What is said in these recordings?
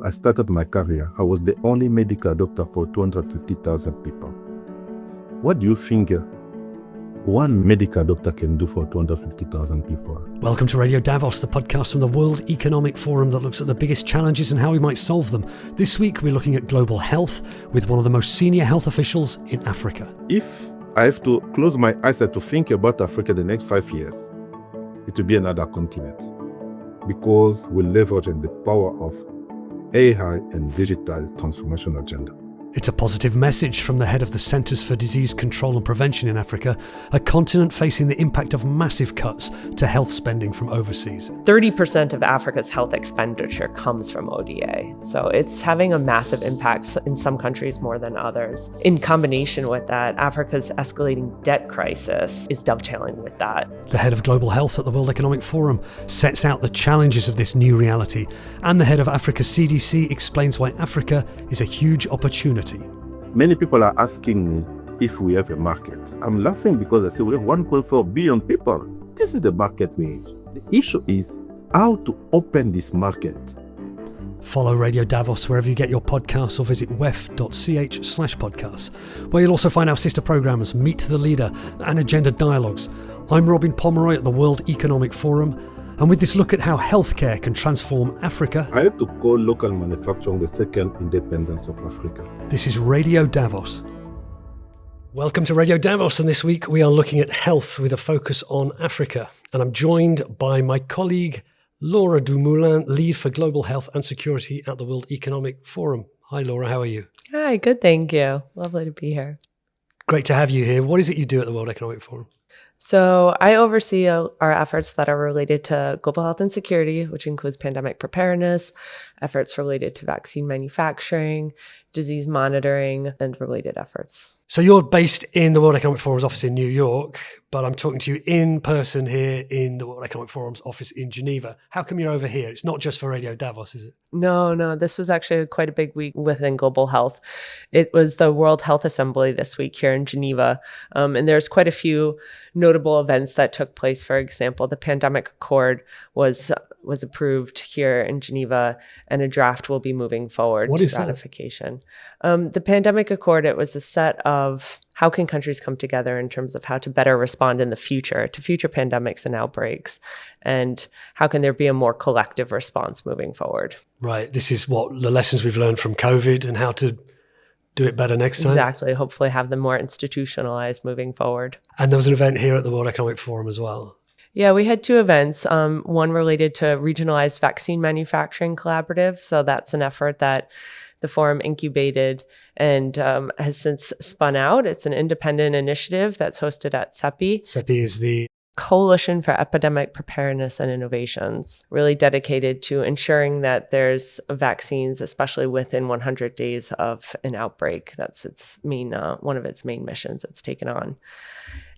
I started my career, I was the only medical doctor for 250,000 people. What do you think one medical doctor can do for 250,000 people? Welcome to Radio Davos, the podcast from the World Economic Forum that looks at the biggest challenges and how we might solve them. This week we're looking at global health with one of the most senior health officials in Africa. If I have to close my eyes to think about Africa the next 5 years, it will be another continent, because we leverage the power of AI and digital transformation agenda. It's a positive message from the head of the Centres for Disease Control and Prevention in Africa, a continent facing the impact of massive cuts to health spending from overseas. 30% of Africa's health expenditure comes from ODA. So it's having a massive impact in some countries more than others. In combination with that, Africa's escalating debt crisis is dovetailing with that. The head of global health at the World Economic Forum sets out the challenges of this new reality, and the head of Africa CDC explains why Africa is a huge opportunity. Many people are asking me if we have a market. I'm laughing because I say we have 1.4 billion people. This is the market we need. The issue is how to open this market. Follow Radio Davos wherever you get your podcasts or visit wef.ch/podcasts, where you'll also find our sister programmes Meet the Leader and Agenda Dialogues. I'm Robin Pomeroy at the World Economic Forum, and with this look at how healthcare can transform Africa, I have to call local manufacturing the second independence of Africa. This is Radio Davos. Welcome to Radio Davos, and this week we are looking at health with a focus on Africa. And I'm joined by my colleague Lora du Moulin, lead for global health and security at the World Economic Forum. Hi Laura, how are you? Hi, good, thank you. Lovely to be here. Great to have you here. What is it you do at the World Economic Forum? So I oversee our efforts that are related to global health and security, which includes pandemic preparedness, efforts related to vaccine manufacturing, disease monitoring, and related efforts. So you're based in the World Economic Forum's office in New York, but I'm talking to you in person here in the World Economic Forum's office in Geneva. How come you're over here? It's not just for Radio Davos, is it? No, this was actually quite a big week within global health. It was the World Health Assembly this week here in Geneva, and there's quite a few notable events that took place. For example, the Pandemic Accord was approved here in Geneva, and a draft will be moving forward to ratification. The Pandemic Accord, it was a set of how can countries come together in terms of how to better respond in the future to future pandemics and outbreaks, and how can there be a more collective response moving forward. Right. This is what the lessons we've learned from COVID and how to do it better next time. Exactly. Hopefully have them more institutionalized moving forward. And there was an event here at the World Economic Forum as well. Yeah, we had two events, one related to regionalized vaccine manufacturing collaborative. So that's an effort that the forum incubated and has since spun out. It's an independent initiative that's hosted at CEPI. CEPI is the Coalition for Epidemic Preparedness and Innovations, really dedicated to ensuring that there's vaccines, especially within 100 days of an outbreak. That's its main, one of its main missions it's taken on.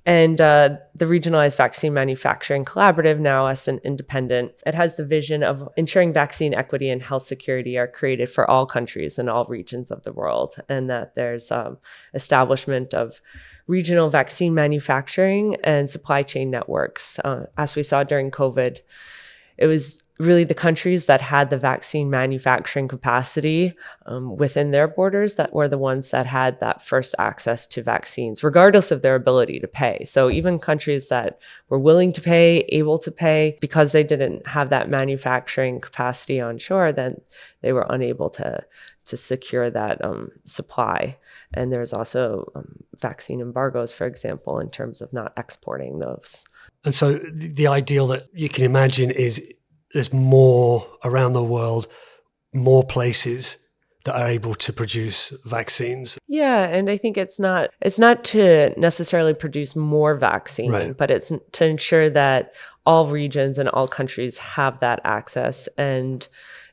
And the Regionalized Vaccine Manufacturing Collaborative, now as an independent, it has the vision of ensuring vaccine equity and health security are created for all countries and all regions of the world, and that there's establishment of regional vaccine manufacturing and supply chain networks. As we saw during COVID, it was really the countries that had the vaccine manufacturing capacity within their borders that were the ones that had that first access to vaccines, regardless of their ability to pay. So even countries that were willing to pay, able to pay, because they didn't have that manufacturing capacity on shore, then they were unable to secure that supply. And there's also vaccine embargoes, for example, in terms of not exporting those. And so the ideal that you can imagine is there's more around the world, more places that are able to produce vaccines. Yeah, and I think it's not to necessarily produce more vaccine, right, but it's to ensure that all regions and all countries have that access, and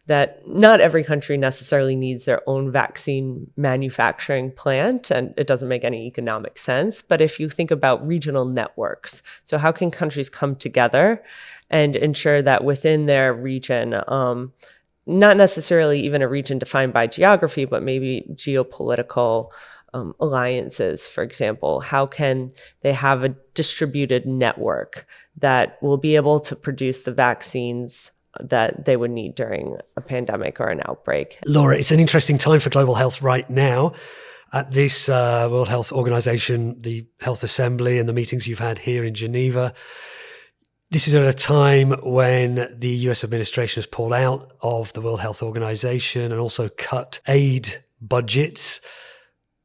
that not every country necessarily needs their own vaccine manufacturing plant, and it doesn't make any economic sense. But if you think about regional networks, so how can countries come together and ensure that within their region, not necessarily even a region defined by geography, but maybe geopolitical alliances, for example, how can they have a distributed network that will be able to produce the vaccines that they would need during a pandemic or an outbreak. Lora, it's an interesting time for global health right now. At this World Health Organization, the Health Assembly and the meetings you've had here in Geneva, this is at a time when the US administration has pulled out of the World Health Organization and also cut aid budgets.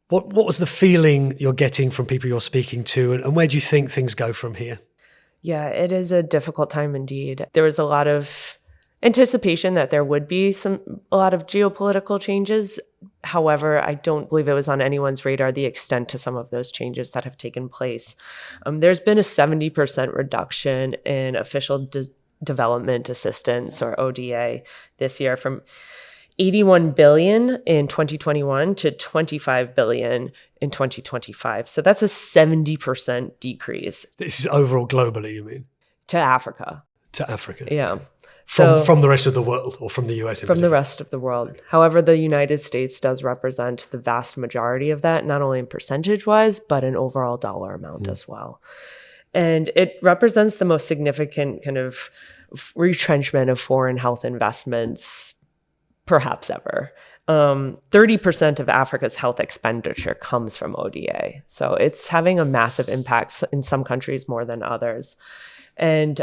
What was the feeling you're getting from people you're speaking to, and where do you think things go from here? Yeah, it is a difficult time indeed. There was a lot of anticipation that there would be a lot of geopolitical changes. However, I don't believe it was on anyone's radar the extent to some of those changes that have taken place. There's been a 70% reduction in official development assistance, or ODA, this year, from 81 billion in 2021 to 25 billion in 2025. So that's a 70% decrease. This is overall globally, you mean? To Africa. To Africa. Yeah. From the rest of the world, or from the US? From the rest of the world. However, the United States does represent the vast majority of that, not only in percentage-wise, but in overall dollar amount as well. And it represents the most significant kind of retrenchment of foreign health investments perhaps ever. 30% of Africa's health expenditure comes from ODA. So it's having a massive impact in some countries more than others. And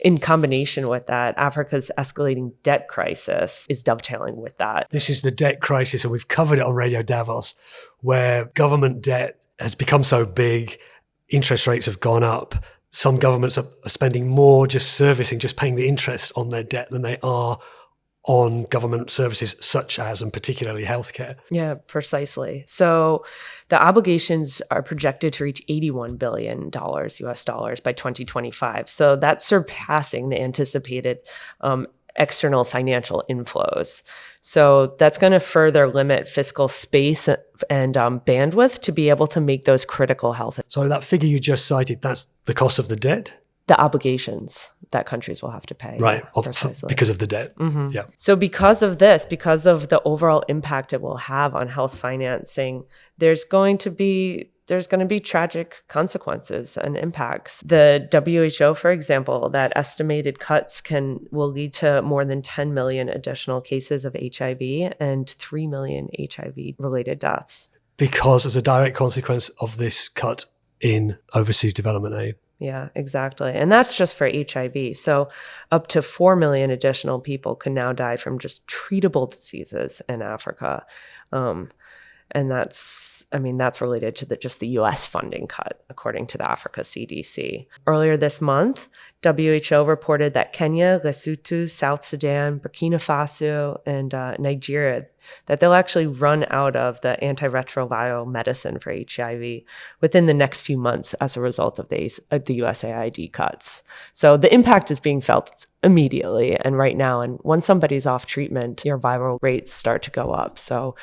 in combination with that, Africa's escalating debt crisis is dovetailing with that. This is the debt crisis, and we've covered it on Radio Davos, where government debt has become so big, interest rates have gone up. Some governments are spending more just paying the interest on their debt than they are on government services such as, and particularly, healthcare. Yeah, precisely. So the obligations are projected to reach $81 billion US dollars by 2025. So that's surpassing the anticipated external financial inflows. So that's going to further limit fiscal space and bandwidth to be able to make those critical health. So that figure you just cited, that's the cost of the debt? The obligations that countries will have to pay. Right, because of the debt. Mm-hmm. Yeah. So because of the overall impact it will have on health financing, there's going to be tragic consequences and impacts. The WHO, for example, that estimated cuts will lead to more than 10 million additional cases of HIV and 3 million HIV-related deaths. Because as a direct consequence of this cut in overseas development aid. Yeah, exactly. And that's just for HIV. So up to 4 million additional people can now die from just treatable diseases in Africa. And that's related to just the US funding cut, according to the Africa CDC. Earlier this month, WHO reported that Kenya, Lesotho, South Sudan, Burkina Faso, and Nigeria, that they'll actually run out of the antiretroviral medicine for HIV within the next few months as a result of the USAID cuts. So the impact is being felt immediately and right now. And once somebody's off treatment, your viral rates start to go up. So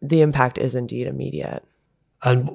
the impact is indeed immediate. And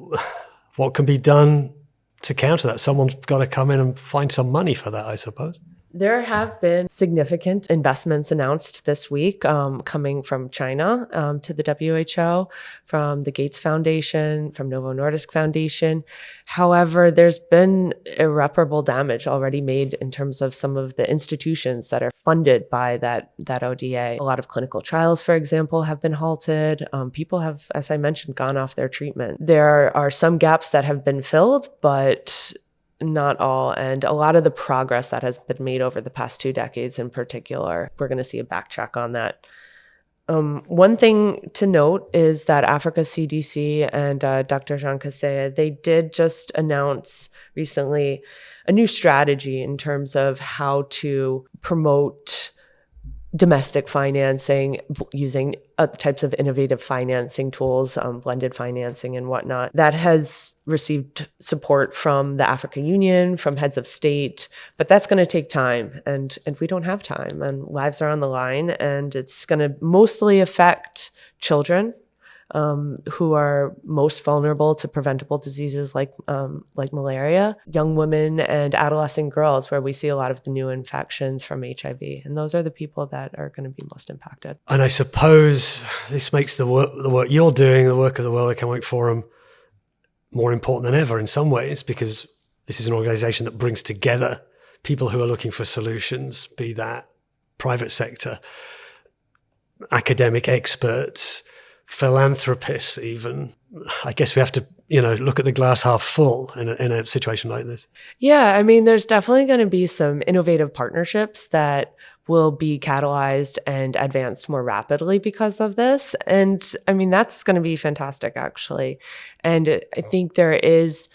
what can be done to counter that? Someone's got to come in and find some money for that, I suppose. There have been significant investments announced this week coming from China to the WHO, from the Gates Foundation, from Novo Nordisk Foundation. However, there's been irreparable damage already made in terms of some of the institutions that are funded by that ODA. A lot of clinical trials, for example, have been halted. People have, as I mentioned, gone off their treatment. There are some gaps that have been filled, but not all. And a lot of the progress that has been made over the past 2 decades in particular, we're going to see a backtrack on that. One thing to note is that Africa CDC and Dr. Jean Kaseya, they did just announce recently a new strategy in terms of how to promote domestic financing using types of innovative financing tools, blended financing and whatnot. That has received support from the African Union, from heads of state, but that's going to take time, and we don't have time, and lives are on the line, and it's going to mostly affect children who are most vulnerable to preventable diseases like malaria, young women and adolescent girls, where we see a lot of the new infections from HIV. And those are the people that are going to be most impacted. And I suppose this makes the work you're doing, the work of the World Economic Forum, more important than ever in some ways, because this is an organization that brings together people who are looking for solutions, be that private sector, academic experts, philanthropists even. I guess we have to, look at the glass half full in a situation like this. Yeah, I mean, there's definitely going to be some innovative partnerships that will be catalyzed and advanced more rapidly because of this. And I mean, that's going to be fantastic, actually. And I think there's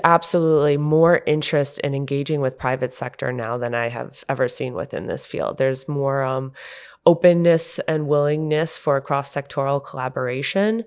absolutely more interest in engaging with private sector now than I have ever seen within this field. There's more openness and willingness for cross-sectoral collaboration.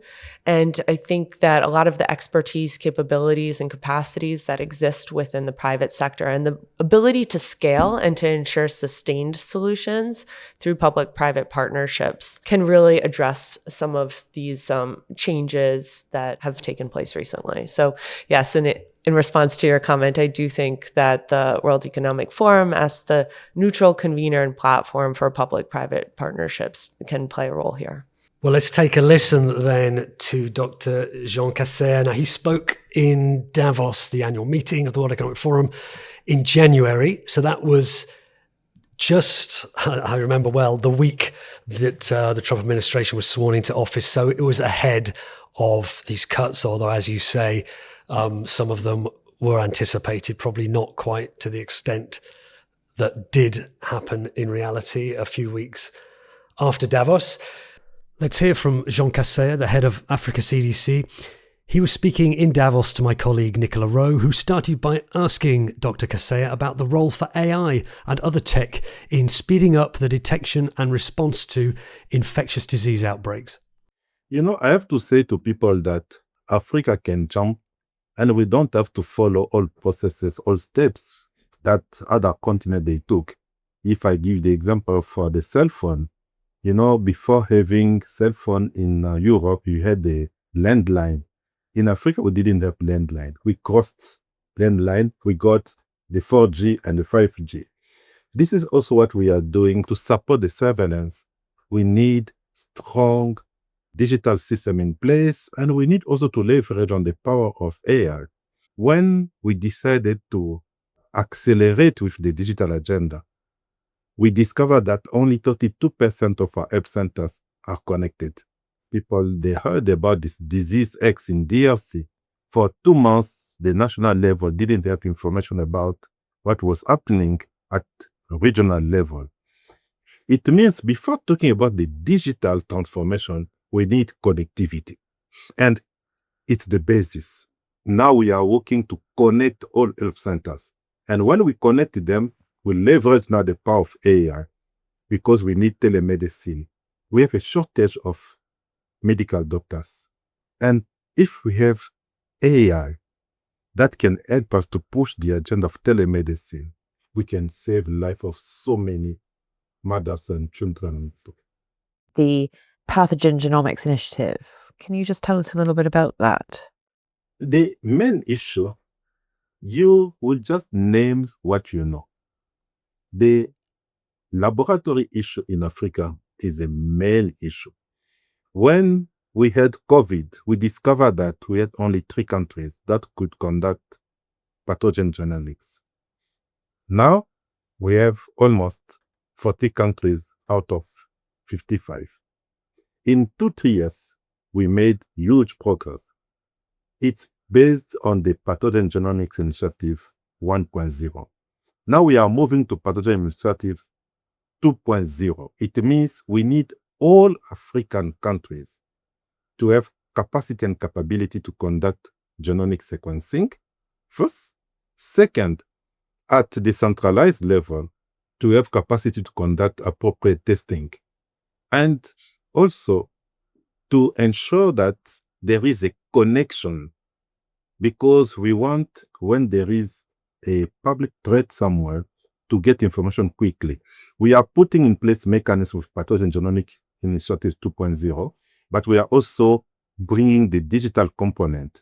And I think that a lot of the expertise, capabilities, and capacities that exist within the private sector and the ability to scale and to ensure sustained solutions through public-private partnerships can really address some of these changes that have taken place recently. So yes, in response to your comment, I do think that the World Economic Forum, as the neutral convener and platform for public-private partnerships, can play a role here. Well, let's take a listen then to Dr. Jean Kaseya. Now, he spoke in Davos, the annual meeting of the World Economic Forum, in January. So that was just, I remember well, the week that the Trump administration was sworn into office. So it was ahead of these cuts, although, as you say, some of them were anticipated, probably not quite to the extent that did happen in reality a few weeks after Davos. Let's hear from Jean Kaseya, the head of Africa CDC. He was speaking in Davos to my colleague Nicola Rowe, who started by asking Dr. Kaseya about the role for AI and other tech in speeding up the detection and response to infectious disease outbreaks. I have to say to people that Africa can jump, and we don't have to follow all processes, all steps that other continents they took. If I give the example for the cell phone, before having cell phone in Europe, you had the landline. In Africa, we didn't have landline. We crossed landline. We got the 4G and the 5G. This is also what we are doing to support the surveillance. We need strong digital system in place, and we need also to leverage on the power of AI. When we decided to accelerate with the digital agenda, we discovered that only 32% of our health centers are connected. People, they heard about this disease X in DRC. For 2 months, the national level didn't have information about what was happening at regional level. It means before talking about the digital transformation, we need connectivity. And it's the basis. Now we are working to connect all health centers. And when we connect them, we leverage now the power of AI because we need telemedicine. We have a shortage of medical doctors. And if we have AI that can help us to push the agenda of telemedicine, we can save the life of so many mothers and children. The Pathogen Genomics Initiative. Can you just tell us a little bit about that? The main issue, you will just name what you know. The laboratory issue in Africa is a main issue. When we had COVID, we discovered that we had only 3 countries that could conduct pathogen genomics. Now, we have almost 40 countries out of 55. In 2-3 years, we made huge progress. It's based on the Pathogen Genomics Initiative 1.0. Now we are moving to Pathogen Initiative 2.0. It means we need all African countries to have capacity and capability to conduct genomic sequencing. First. Second, at the centralized level, to have capacity to conduct appropriate testing. And also to ensure that there is a connection, because we want, when there is a public threat somewhere, to get information quickly. We are putting in place mechanisms with Pathogen Genomics Initiative 2.0, but we are also bringing the digital component.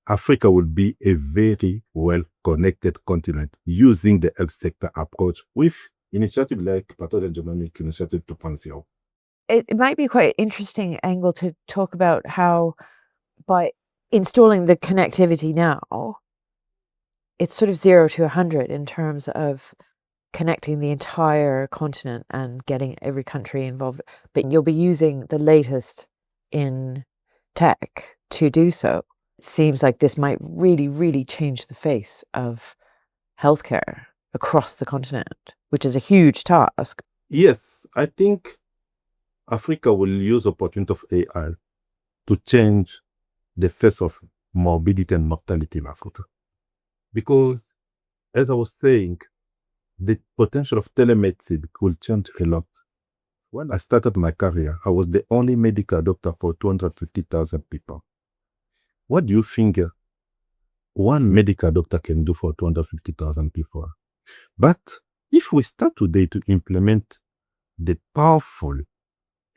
Africa will be a very well-connected continent using the health sector approach with initiatives like Pathogen Genomics Initiative 2.0. It might be quite an interesting angle to talk about how by installing the connectivity now, it's sort of 0 to 100 in terms of connecting the entire continent and getting every country involved. But you'll be using the latest in tech to do so. It seems like this might really, really change the face of healthcare across the continent, which is a huge task. Yes, I think Africa will use opportunity of AI to change the face of morbidity and mortality in Africa. Because, as I was saying, the potential of telemedicine will change a lot. When I started my career, I was the only medical doctor for 250,000 people. What do you think one medical doctor can do for 250,000 people? But if we start today to implement the powerful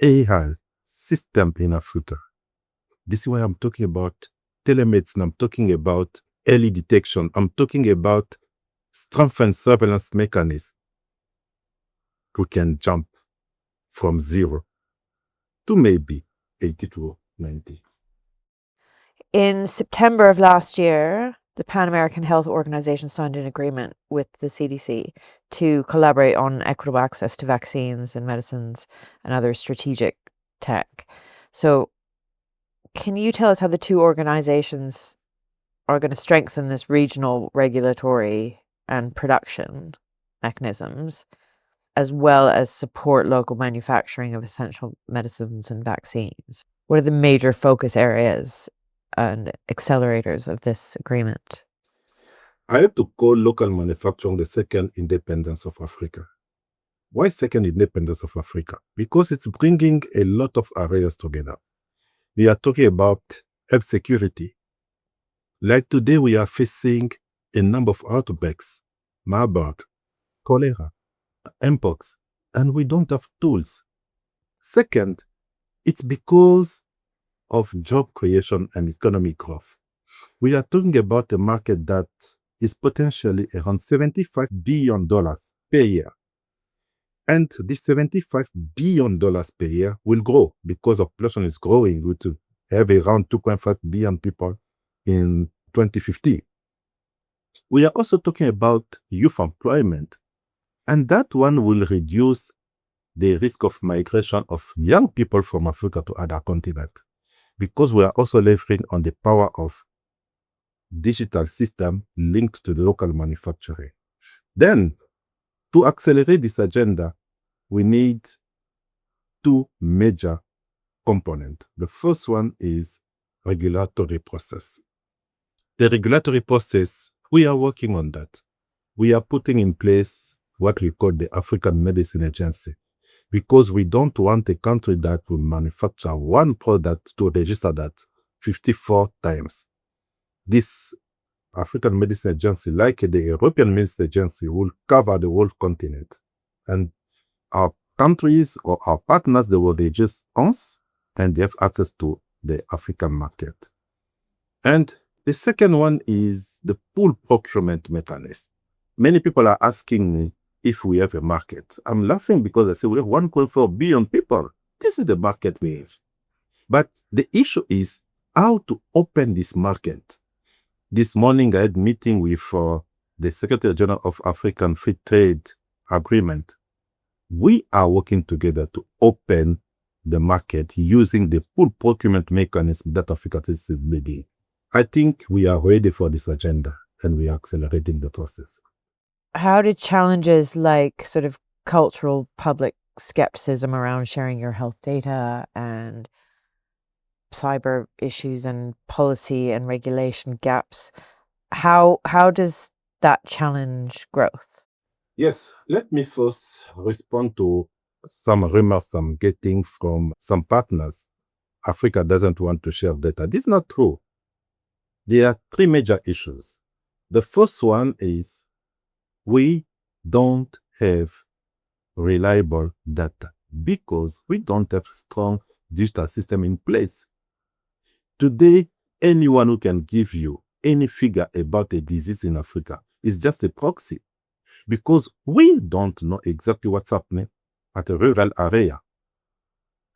AI system in Africa, this is why I'm talking about telemedicine, I'm talking about early detection, I'm talking about strengthened surveillance mechanism. We can jump from 0 to maybe 80 to 90. In September of last year, the Pan American Health Organization signed an agreement with the CDC to collaborate on equitable access to vaccines and medicines and other strategic tech. So, can you tell us how the two organizations are going to strengthen this regional regulatory and production mechanisms, as well as support local manufacturing of essential medicines and vaccines? What are the major focus areas and accelerators of this agreement? I have to call local manufacturing the second independence of Africa. Why second independence of Africa? Because it's bringing a lot of areas together. We are talking about health security. Like today, we are facing a number of outbreaks, Marburg, cholera, mpox, and we don't have tools. Second, it's because of job creation and economic growth. We are talking about a market that is potentially around $75 billion per year. And this $75 billion per year will grow because the population is growing. We will have around 2.5 billion people in 2050. We are also talking about youth employment, and that one will reduce the risk of migration of young people from Africa to other continents, because we are also leveraging on the power of digital system linked to the local manufacturing. Then, to accelerate this agenda, we need two major components. The first one is regulatory process. The regulatory process, we are working on that. We are putting in place what we call the African Medicine Agency, because we don't want a country that will manufacture one product to register that 54 times. This African Medicine Agency, like the European Medicine Agency, will cover the whole continent. And our countries or our partners, they will register us and they have access to the African market. And the second one is the pool procurement mechanism. Many people are asking me if we have a market. I'm laughing because I say we have 1.4 billion people. This is the market we have. But the issue is how to open this market. This morning I had a meeting with the Secretary General of African Free Trade Agreement. We are working together to open the market using the pool procurement mechanism that Africa is leading. I think we are ready for this agenda and we are accelerating the process. How did challenges like sort of cultural public skepticism around sharing your health data and cyber issues and policy and regulation gaps, how does that challenge growth? Yes, let me first respond to some rumors I'm getting from some partners. Africa doesn't want to share data. This is not true. There are three major issues. The first one is we don't have reliable data because we don't have strong digital system in place. Today, anyone who can give you any figure about a disease in Africa is just a proxy, because we don't know exactly what's happening at a rural area.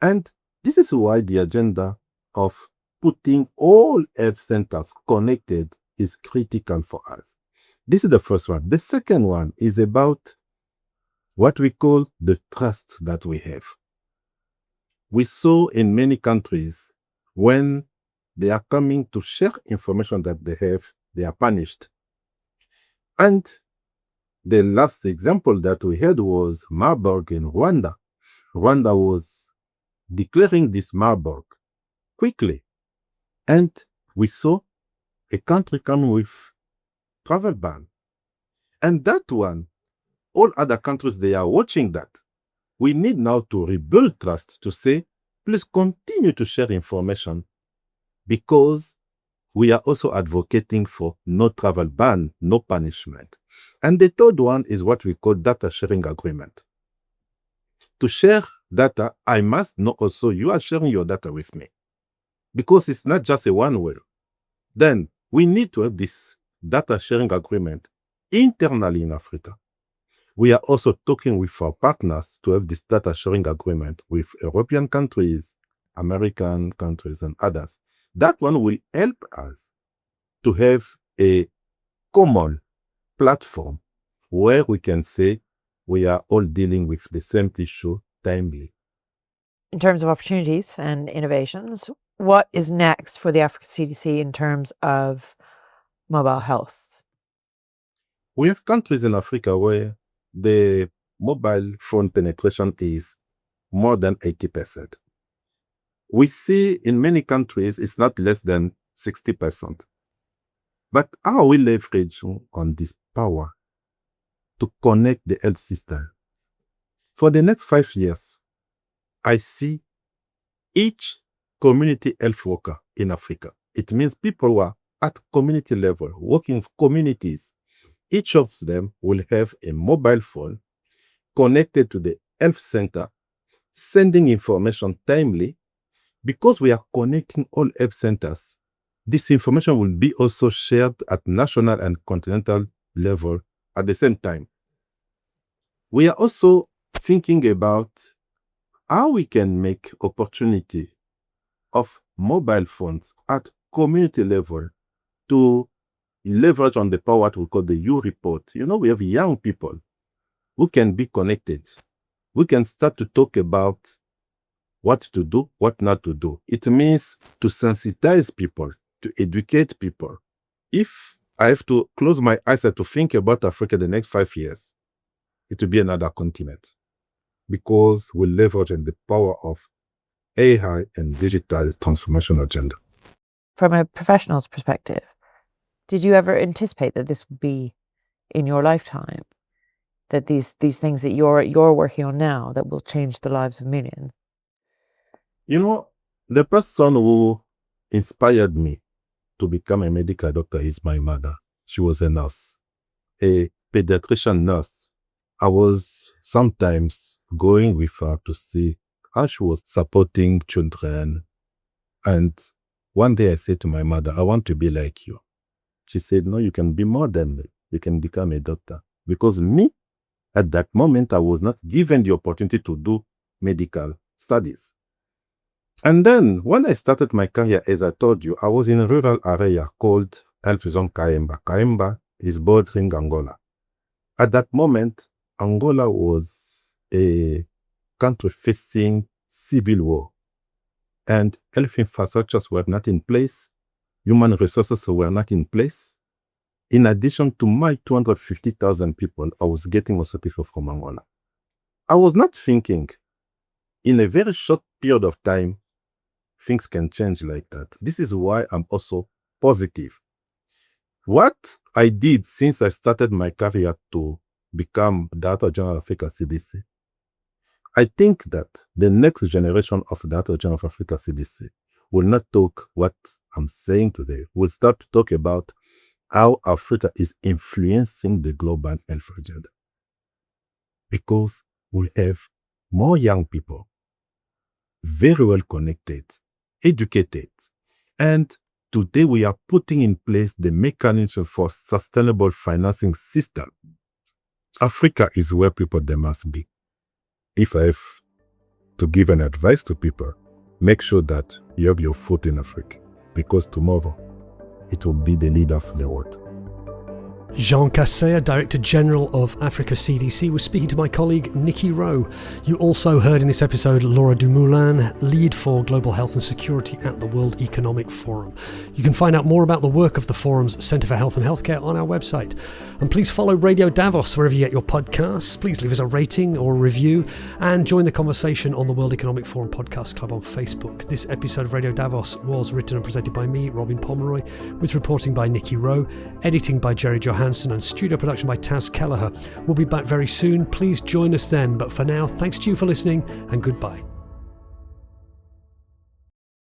And this is why the agenda of putting all health centers connected is critical for us. This is the first one. The second one is about what we call the trust that we have. We saw in many countries when they are coming to share information that they have, they are punished. And the last example that we had was Marburg in Rwanda. Rwanda was declaring this Marburg quickly. And we saw a country coming with travel ban. And that one, all other countries, they are watching that. We need now to rebuild trust to say, please continue to share information because we are also advocating for no travel ban, no punishment. And the third one is what we call data sharing agreement. To share data, I must know also you are sharing your data with me because it's not just a one way. Then we need to have this data sharing agreement internally in Africa. We are also talking with our partners to have this data sharing agreement with European countries, American countries, and others. That one will help us to have a common platform where we can say we are all dealing with the same issue timely. In terms of opportunities and innovations, what is next for the Africa CDC in terms of mobile health? We have countries in Africa where the mobile phone penetration is more than 80%. We see in many countries it's not less than 60%. But how are we leveraging on this power to connect the health system? For the next 5 years, I see each community health worker in Africa. It means people who are at community level, working with communities. Each of them will have a mobile phone connected to the health center, sending information timely. Because we are connecting all health centers, this information will be also shared at national and continental level at the same time. We are also thinking about how we can make opportunity of mobile phones at community level to leverage on the power what we call the U report. We have young people who can be connected. We can start to talk about what to do, what not to do. It means to sensitize people, to educate people. If I have to close my eyes to think about Africa the next 5 years, it will be another continent because we leverage on the power of AI and digital transformation agenda. From a professional's perspective, did you ever anticipate that this would be in your lifetime? That these things that you're working on now that will change the lives of millions? The person who inspired me to become a medical doctor is my mother. She was a nurse, a pediatrician nurse. I was sometimes going with her to see how she was supporting children. And one day I said to my mother, I want to be like you. She said, no, you can be more than me. You can become a doctor. Because me, at that moment, I was not given the opportunity to do medical studies. And then when I started my career, as I told you, I was in a rural area called Health Zone Kaemba. Kaemba is bordering Angola. At that moment, Angola was a country facing civil war. And health infrastructures were not in place. Human resources were not in place. In addition to my 250,000 people, I was getting also people from Angola. I was not thinking in a very short period of time, things can change like that. This is why I'm also positive. What I did since I started my career to become Director General of Africa CDC, I think that the next generation of Director General of Africa CDC will not talk what I'm saying today. We'll start to talk about how Africa is influencing the global health agenda. Because we have more young people, very well connected, educated, and today we are putting in place the mechanism for sustainable financing system. Africa is where people they must be. If I have to give an advice to people, make sure that you have your foot in Africa, because tomorrow it will be the leader of the world. Jean Kaseya, Director General of Africa CDC, was speaking to my colleague Nikki Rowe. You also heard in this episode Lora du Moulin, Lead for Global Health and Security at the World Economic Forum. You can find out more about the work of the Forum's Centre for Health and Healthcare on our website. And please follow Radio Davos wherever you get your podcasts. Please leave us a rating or a review and join the conversation on the World Economic Forum Podcast Club on Facebook. This episode of Radio Davos was written and presented by me, Robin Pomeroy, with reporting by Nikki Rowe, editing by Jerry Johansson, and studio production by Taz Kelleher. We'll be back very soon. Please join us then. But for now, thanks to you for listening and goodbye.